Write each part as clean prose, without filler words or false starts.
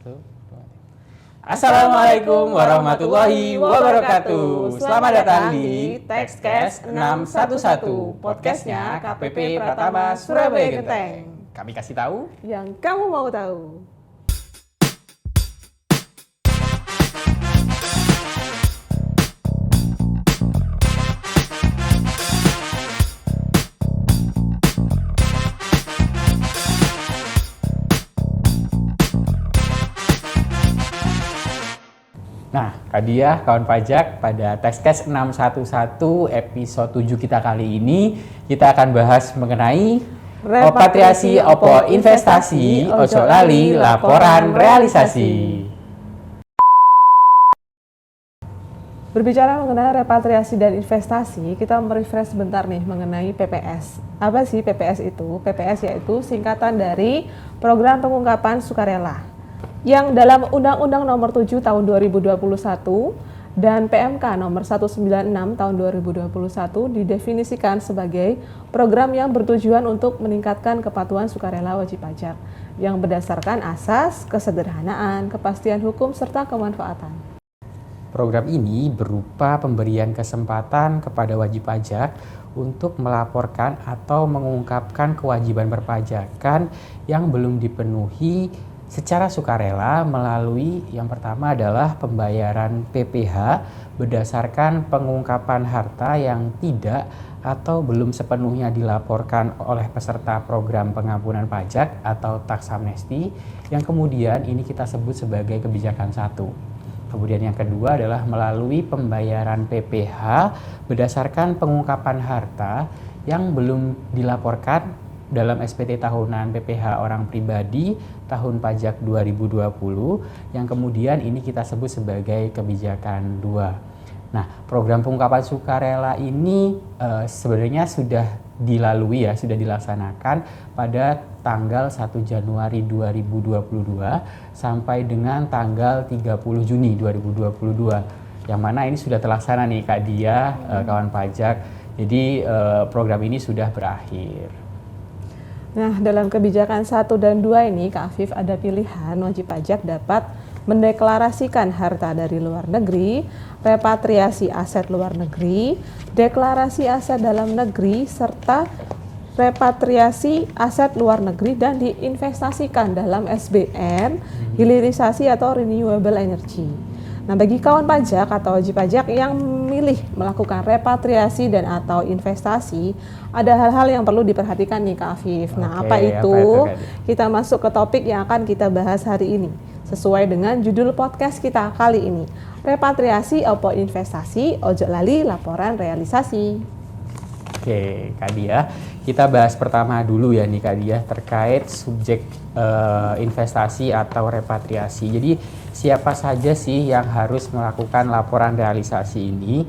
Satu, dua, tiga. Assalamualaikum warahmatullahi wabarakatuh. Selamat datang di Textcast 611, podcastnya KPP Pratama Surabaya Genteng. Kami kasih tahu yang kamu mau tahu. Nah, Kak Diah, kawan pajak, pada Textcast 611 episode 7 kita kali ini, kita akan bahas mengenai repatriasi opo investasi, ojo lali laporan realisasi. Berbicara mengenai repatriasi dan investasi, kita merefresh sebentar nih mengenai PPS. Apa sih PPS itu? PPS yaitu singkatan dari Program Pengungkapan Sukarela, yang dalam Undang-Undang Nomor 7 Tahun 2021 dan PMK Nomor 196 Tahun 2021 didefinisikan sebagai program yang bertujuan untuk meningkatkan kepatuhan sukarela wajib pajak yang berdasarkan asas, kesederhanaan, kepastian hukum, serta kemanfaatan. Program ini berupa pemberian kesempatan kepada wajib pajak untuk melaporkan atau mengungkapkan kewajiban perpajakan yang belum dipenuhi secara sukarela melalui yang pertama adalah pembayaran PPh berdasarkan pengungkapan harta yang tidak atau belum sepenuhnya dilaporkan oleh peserta program pengampunan pajak atau tax amnesty, yang kemudian ini kita sebut sebagai kebijakan 1. Kemudian yang kedua adalah melalui pembayaran PPh berdasarkan pengungkapan harta yang belum dilaporkan dalam SPT tahunan PPh orang pribadi tahun pajak 2020, yang kemudian ini kita sebut sebagai kebijakan 2. Nah, program pengungkapan sukarela ini sebenarnya sudah dilalui ya, sudah dilaksanakan pada tanggal 1 Januari 2022 sampai dengan tanggal 30 Juni 2022. Yang mana ini sudah terlaksana nih Kak Diah, kawan pajak. Jadi program ini sudah berakhir. Nah, dalam kebijakan 1 dan 2 ini, Kak Afif, ada pilihan wajib pajak dapat mendeklarasikan harta dari luar negeri, repatriasi aset luar negeri, deklarasi aset dalam negeri, serta repatriasi aset luar negeri dan diinvestasikan dalam SBN, hilirisasi atau renewable energy. Nah, bagi kawan pajak atau wajib pajak yang memilih melakukan repatriasi dan atau investasi, ada hal-hal yang perlu diperhatikan nih Kak Afif. Nah, apa itu? Kita masuk ke topik yang akan kita bahas hari ini. Sesuai dengan judul podcast kita kali ini, repatriasi opo investasi, ojo lali laporan realisasi. Oke, Kak Diah, kita bahas pertama dulu ya nih Kak Diah terkait subjek investasi atau repatriasi. Jadi siapa saja sih yang harus melakukan laporan realisasi ini?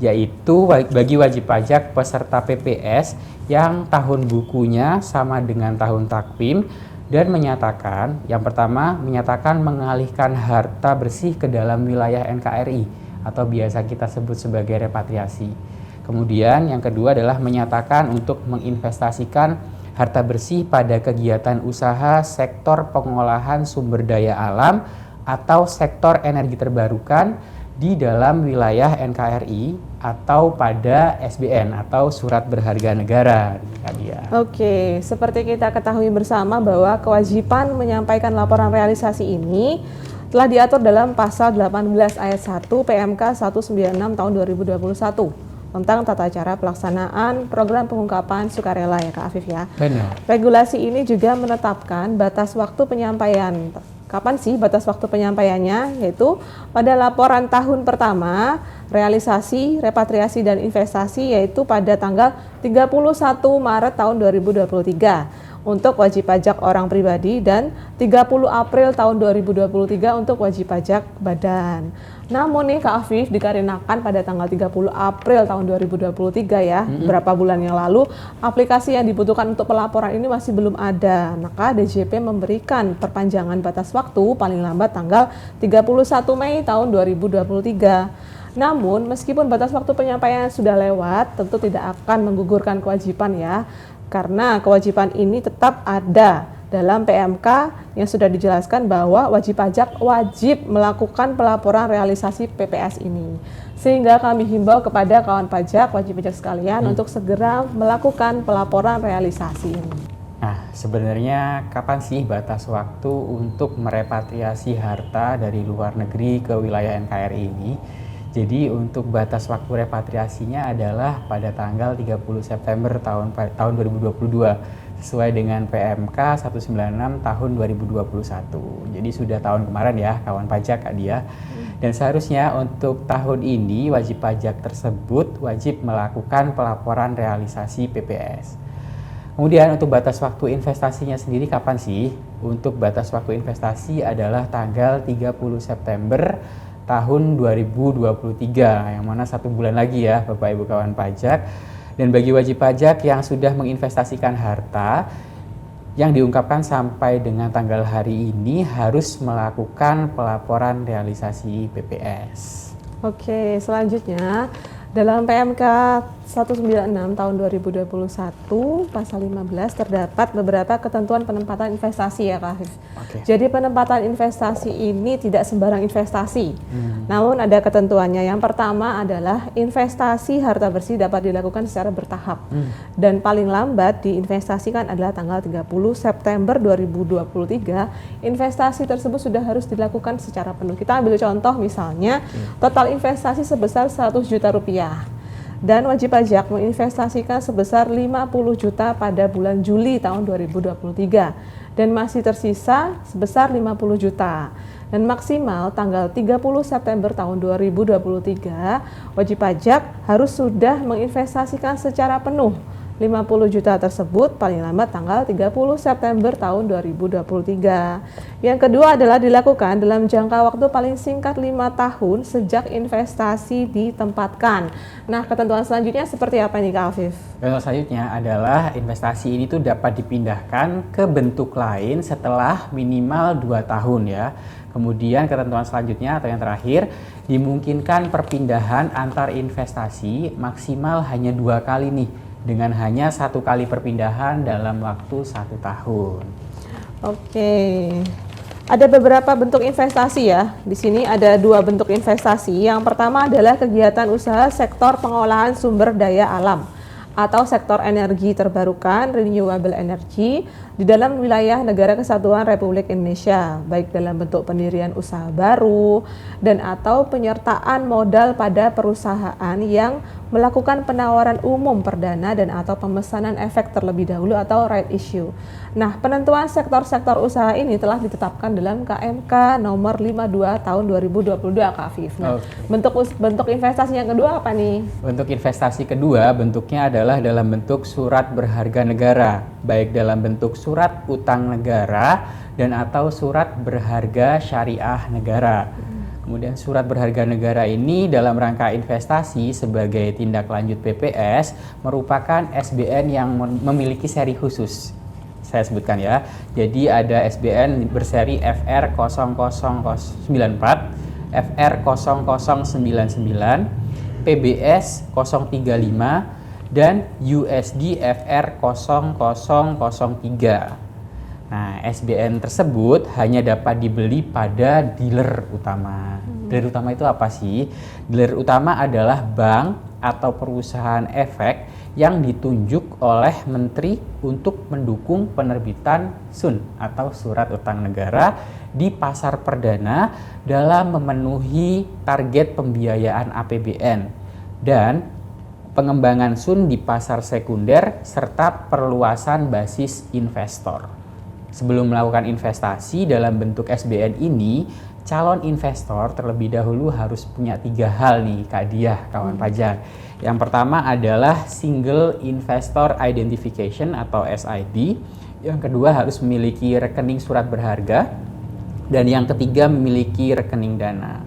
Yaitu bagi wajib pajak peserta PPS yang tahun bukunya sama dengan tahun takwim dan menyatakan, yang pertama menyatakan mengalihkan harta bersih ke dalam wilayah NKRI atau biasa kita sebut sebagai repatriasi. Kemudian yang kedua adalah menyatakan untuk menginvestasikan harta bersih pada kegiatan usaha sektor pengolahan sumber daya alam atau sektor energi terbarukan di dalam wilayah NKRI atau pada SBN atau surat berharga negara. Oke, seperti kita ketahui bersama bahwa kewajiban menyampaikan laporan realisasi ini telah diatur dalam pasal 18 ayat 1 PMK 196 tahun 2021 tentang tata cara pelaksanaan program pengungkapan sukarela ya Kak Afif ya. Benar. Regulasi ini juga menetapkan batas waktu penyampaian. Kapan sih batas waktu penyampaiannya? Yaitu pada laporan tahun pertama, realisasi, repatriasi, dan investasi yaitu pada tanggal 31 Maret tahun 2023 untuk wajib pajak orang pribadi dan 30 April tahun 2023 untuk wajib pajak badan. Namun nih Kak Afif, dikarenakan pada tanggal 30 April tahun 2023 ya, berapa bulan yang lalu, aplikasi yang dibutuhkan untuk pelaporan ini masih belum ada. Maka DJP memberikan perpanjangan batas waktu paling lambat tanggal 31 Mei tahun 2023. Namun, meskipun batas waktu penyampaian sudah lewat, tentu tidak akan menggugurkan kewajiban ya, karena kewajiban ini tetap ada dalam PMK yang sudah dijelaskan bahwa wajib pajak wajib melakukan pelaporan realisasi PPS ini. Sehingga kami himbau kepada kawan pajak, wajib pajak sekalian untuk segera melakukan pelaporan realisasi ini. Nah, sebenarnya kapan sih batas waktu untuk merepatriasi harta dari luar negeri ke wilayah NKRI ini? Jadi untuk batas waktu repatriasinya adalah pada tanggal 30 September tahun 2022 sesuai dengan PMK 196 tahun 2021. Jadi sudah tahun kemarin ya kawan pajak Kak Dia. Dan seharusnya untuk tahun ini wajib pajak tersebut wajib melakukan pelaporan realisasi PPS. Kemudian untuk batas waktu investasinya sendiri kapan sih? Untuk batas waktu investasi adalah tanggal 30 September tahun 2023, yang mana 1 bulan lagi ya Bapak Ibu kawan pajak. Dan bagi wajib pajak yang sudah menginvestasikan harta yang diungkapkan sampai dengan tanggal hari ini harus melakukan pelaporan realisasi PPS. Oke, selanjutnya dalam PMK 196 tahun 2021 pasal 15 terdapat beberapa ketentuan penempatan investasi ya Kak Afif. Jadi penempatan investasi ini tidak sembarang investasi. Namun ada ketentuannya. Yang pertama adalah investasi harta bersih dapat dilakukan secara bertahap. Dan paling lambat diinvestasikan adalah tanggal 30 September 2023. Investasi tersebut sudah harus dilakukan secara penuh. Kita ambil contoh misalnya total investasi sebesar 100 juta rupiah. Dan wajib pajak menginvestasikan sebesar 50 juta pada bulan Juli tahun 2023 dan masih tersisa sebesar 50 juta. Dan maksimal tanggal 30 September tahun 2023 wajib pajak harus sudah menginvestasikan secara penuh 50 juta tersebut paling lambat tanggal 30 September tahun 2023. Yang kedua adalah dilakukan dalam jangka waktu paling singkat 5 tahun sejak investasi ditempatkan. Nah, ketentuan selanjutnya seperti apa nih Kak Afif? Ketentuan selanjutnya adalah investasi ini tuh dapat dipindahkan ke bentuk lain setelah minimal 2 tahun ya. Kemudian ketentuan selanjutnya atau yang terakhir, dimungkinkan perpindahan antar investasi maksimal hanya 2 kali nih, dengan hanya 1 kali perpindahan dalam waktu 1 tahun. Oke, ada beberapa bentuk investasi ya. Di sini ada 2 bentuk investasi. Yang pertama adalah kegiatan usaha sektor pengolahan sumber daya alam atau sektor energi terbarukan, renewable energy, di dalam wilayah Negara Kesatuan Republik Indonesia, baik dalam bentuk pendirian usaha baru dan atau penyertaan modal pada perusahaan yang melakukan penawaran umum perdana dan atau pemesanan efek terlebih dahulu atau right issue. Nah, penentuan sektor-sektor usaha ini telah ditetapkan dalam KMK nomor 52 tahun 2022 Kak Afif. Nah, bentuk investasi yang kedua apa nih? Bentuk investasi kedua bentuknya adalah dalam bentuk surat berharga negara, baik dalam bentuk surat utang negara dan atau surat berharga syariah negara. Kemudian surat berharga negara ini dalam rangka investasi sebagai tindak lanjut PPS merupakan SBN yang memiliki seri khusus. Saya sebutkan ya. Jadi ada SBN berseri FR0094, FR0099, PBS 035 dan USD FR0003. Nah, SBN tersebut hanya dapat dibeli pada dealer utama. Dealer utama itu apa sih? Dealer utama adalah bank atau perusahaan efek yang ditunjuk oleh menteri untuk mendukung penerbitan SUN atau surat utang negara di pasar perdana dalam memenuhi target pembiayaan APBN dan pengembangan SUN di pasar sekunder serta perluasan basis investor. Sebelum melakukan investasi dalam bentuk SBN ini, calon investor terlebih dahulu harus punya 3 hal nih Kak Diah, kawan pajak. Yang pertama adalah Single Investor Identification atau SID. Yang kedua harus memiliki rekening surat berharga. Dan yang ketiga memiliki rekening dana.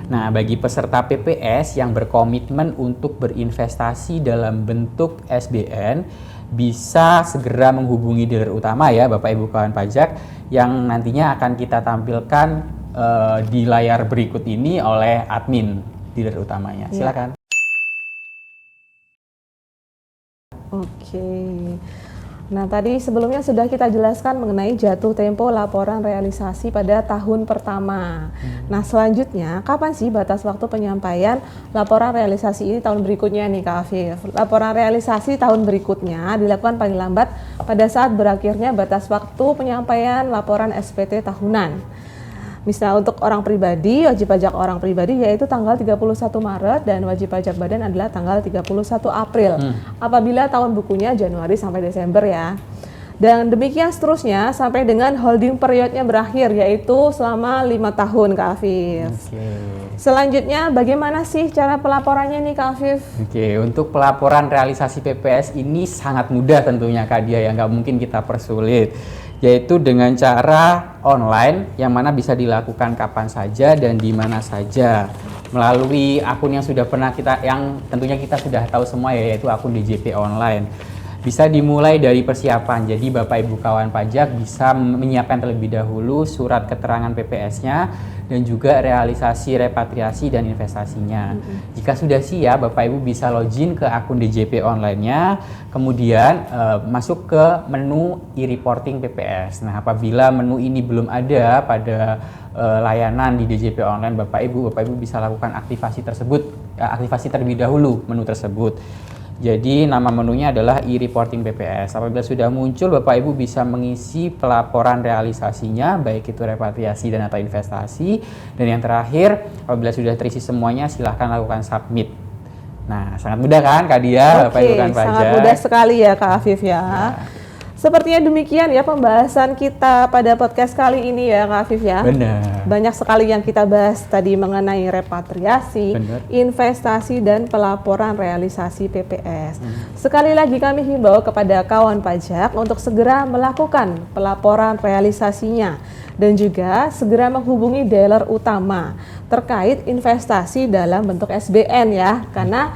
Nah, bagi peserta PPS yang berkomitmen untuk berinvestasi dalam bentuk SBN, bisa segera menghubungi dealer utama ya Bapak Ibu kawan pajak yang nantinya akan kita tampilkan di layar berikut ini oleh admin dealer utamanya. Silakan. Oke. Nah, tadi sebelumnya sudah kita jelaskan mengenai jatuh tempo laporan realisasi pada tahun pertama. Nah, selanjutnya, kapan sih batas waktu penyampaian laporan realisasi ini tahun berikutnya nih Kak Afif? Laporan realisasi tahun berikutnya dilakukan paling lambat pada saat berakhirnya batas waktu penyampaian laporan SPT tahunan. Misal untuk orang pribadi, wajib pajak orang pribadi yaitu tanggal 31 Maret dan wajib pajak badan adalah tanggal 31 April. Apabila tahun bukunya Januari sampai Desember ya. Dan demikian seterusnya sampai dengan holding periodnya berakhir yaitu selama 5 tahun Kak Afif. Selanjutnya bagaimana sih cara pelaporannya nih Kak Afif? Untuk pelaporan realisasi PPS ini sangat mudah tentunya Kak Dia, yang nggak mungkin kita persulit. Yaitu dengan cara online yang mana bisa dilakukan kapan saja dan di mana saja melalui akun yang sudah pernah yang tentunya kita sudah tahu semua ya, yaitu akun DJP online. Bisa dimulai dari persiapan, jadi Bapak Ibu kawan pajak bisa menyiapkan terlebih dahulu surat keterangan PPS-nya dan juga realisasi repatriasi dan investasinya. Jika sudah siap, Bapak Ibu bisa login ke akun DJP online-nya, kemudian masuk ke menu e-reporting PPS. Nah, apabila menu ini belum ada pada layanan di DJP online Bapak Ibu bisa lakukan aktivasi terlebih dahulu menu tersebut. Jadi nama menunya adalah e-reporting PPS. Apabila sudah muncul, Bapak Ibu bisa mengisi pelaporan realisasinya, baik itu repatriasi dan atau investasi. Dan yang terakhir, apabila sudah terisi semuanya, silahkan lakukan submit. Nah, sangat mudah kan Kak Dia, Bapak Ibu kan pajak? Sangat mudah sekali ya Kak Afif ya. Sepertinya demikian ya pembahasan kita pada podcast kali ini ya Kak Afif ya. Benar. Banyak sekali yang kita bahas tadi mengenai repatriasi, investasi dan pelaporan realisasi PPS. Sekali lagi kami himbau kepada kawan pajak untuk segera melakukan pelaporan realisasinya dan juga segera menghubungi dealer utama terkait investasi dalam bentuk SBN ya, karena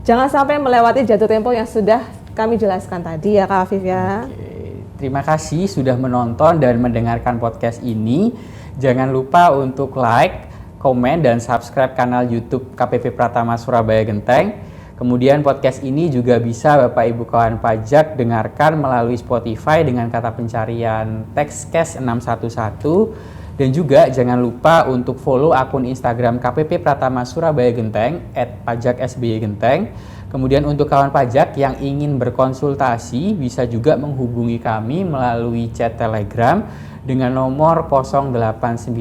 jangan sampai melewati jatuh tempo yang sudah kami jelaskan tadi ya Kak Afif ya. Terima kasih sudah menonton dan mendengarkan podcast ini. Jangan lupa untuk like, komen, dan subscribe kanal YouTube KPP Pratama Surabaya Genteng. Kemudian podcast ini juga bisa Bapak Ibu kawan pajak dengarkan melalui Spotify dengan kata pencarian Textcast 611. Dan juga jangan lupa untuk follow akun Instagram KPP Pratama Surabaya Genteng @pajaksbygenteng. Kemudian untuk kawan pajak yang ingin berkonsultasi bisa juga menghubungi kami melalui chat Telegram dengan nomor 0896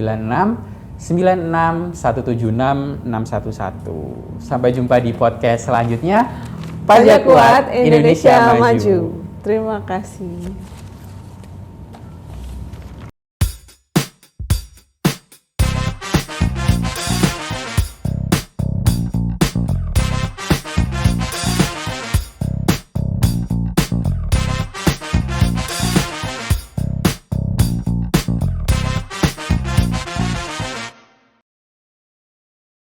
96 176 611. Sampai jumpa di podcast selanjutnya. Pajak kuat, Indonesia maju. Terima kasih.